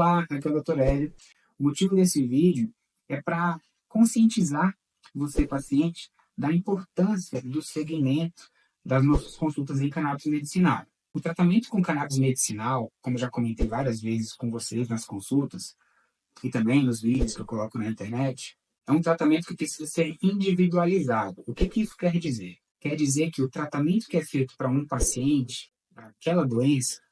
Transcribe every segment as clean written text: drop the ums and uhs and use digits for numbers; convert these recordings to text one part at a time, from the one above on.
Olá, aqui é o Dr. Hélio. O motivo desse vídeo é para conscientizar você, paciente, da importância do segmento das nossas consultas em cannabis medicinal. O tratamento com cannabis medicinal, como eu já comentei várias vezes com vocês nas consultas e também nos vídeos que eu coloco na internet, é um tratamento que precisa ser individualizado. O que isso quer dizer? Quer dizer que o tratamento que é feito para um paciente, para aquela doença,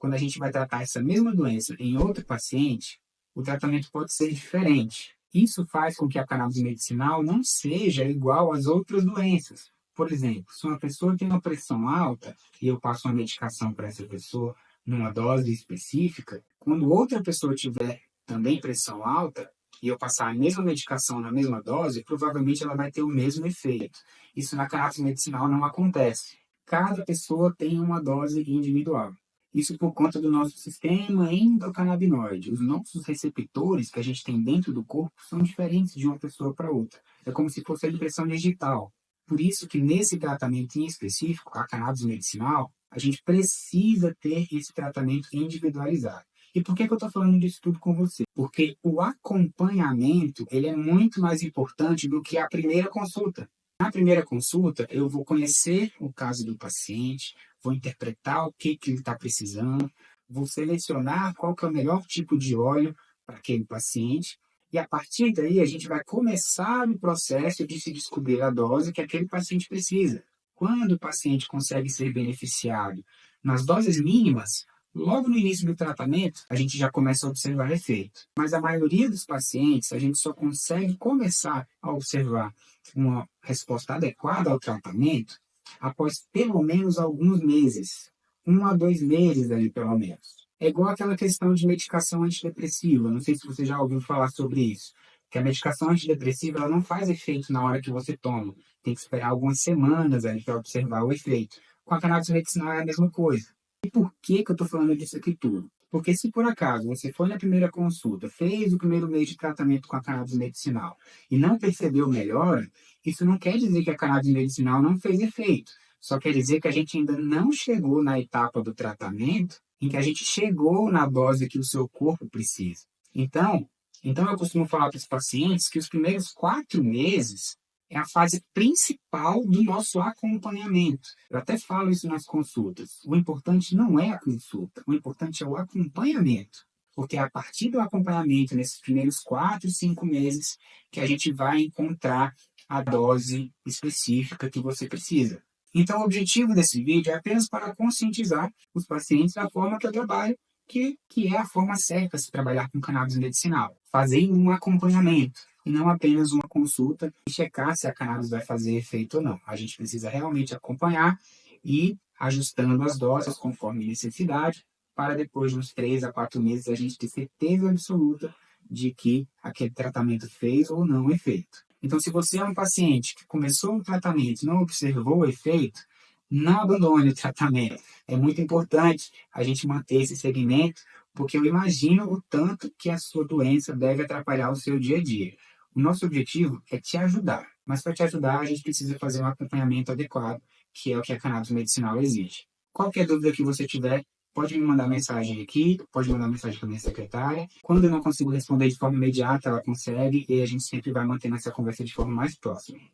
quando a gente vai tratar essa mesma doença em outro paciente, o tratamento pode ser diferente. Isso faz com que a cannabis medicinal não seja igual às outras doenças. Por exemplo, se uma pessoa tem uma pressão alta e eu passo uma medicação para essa pessoa numa dose específica, quando outra pessoa tiver também pressão alta e eu passar a mesma medicação na mesma dose, provavelmente ela vai ter o mesmo efeito. Isso na cannabis medicinal não acontece. Cada pessoa tem uma dose individual. Isso por conta do nosso sistema endocannabinoide. Os nossos receptores que a gente tem dentro do corpo são diferentes de uma pessoa para outra. É como se fosse a impressão digital. Por isso que nesse tratamento em específico, a cannabis medicinal, a gente precisa ter esse tratamento individualizado. E por que eu estou falando disso tudo com você? Porque o acompanhamento ele é muito mais importante do que a primeira consulta. Na primeira consulta, eu vou conhecer o caso do paciente, vou interpretar o que ele está precisando, vou selecionar qual que é o melhor tipo de óleo para aquele paciente, e a partir daí a gente vai começar o processo de se descobrir a dose que aquele paciente precisa. Quando o paciente consegue ser beneficiado nas doses mínimas, logo no início do tratamento, a gente já começa a observar efeito. Mas a maioria dos pacientes, a gente só consegue começar a observar uma resposta adequada ao tratamento após pelo menos alguns meses, 1 a 2 meses ali pelo menos. É igual aquela questão de medicação antidepressiva, não sei se você já ouviu falar sobre isso, que a medicação antidepressiva ela não faz efeito na hora que você toma, tem que esperar algumas semanas ali para observar o efeito. Com a cannabis medicinal é a mesma coisa. E por que eu estou falando disso aqui tudo? Porque se por acaso você foi na primeira consulta, fez o primeiro mês de tratamento com a cannabis medicinal e não percebeu melhora, isso não quer dizer que a cannabis medicinal não fez efeito. Só quer dizer que a gente ainda não chegou na etapa do tratamento em que a gente chegou na dose que o seu corpo precisa. Então eu costumo falar para os pacientes que os primeiros 4 meses é a fase principal do nosso acompanhamento. Eu até falo isso nas consultas. O importante não é a consulta, o importante é o acompanhamento. Porque é a partir do acompanhamento, nesses primeiros 4, 5 meses, que a gente vai encontrar a dose específica que você precisa. Então, o objetivo desse vídeo é apenas para conscientizar os pacientes da forma que eu trabalho, que é a forma certa de se trabalhar com cannabis medicinal. Fazendo um acompanhamento e não apenas uma consulta e checar se a cannabis vai fazer efeito ou não. A gente precisa realmente acompanhar e ajustando as doses conforme necessidade, para depois de uns 3 a 4 meses a gente ter certeza absoluta de que aquele tratamento fez ou não efeito. Então, se você é um paciente que começou o tratamento e não observou o efeito, não abandone o tratamento. É muito importante a gente manter esse segmento, porque eu imagino o tanto que a sua doença deve atrapalhar o seu dia a dia. O nosso objetivo é te ajudar, mas para te ajudar a gente precisa fazer um acompanhamento adequado, que é o que a cannabis medicinal exige. Qualquer dúvida que você tiver, pode me mandar mensagem aqui, pode mandar mensagem para minha secretária. Quando eu não consigo responder de forma imediata, ela consegue e a gente sempre vai mantendo essa conversa de forma mais próxima.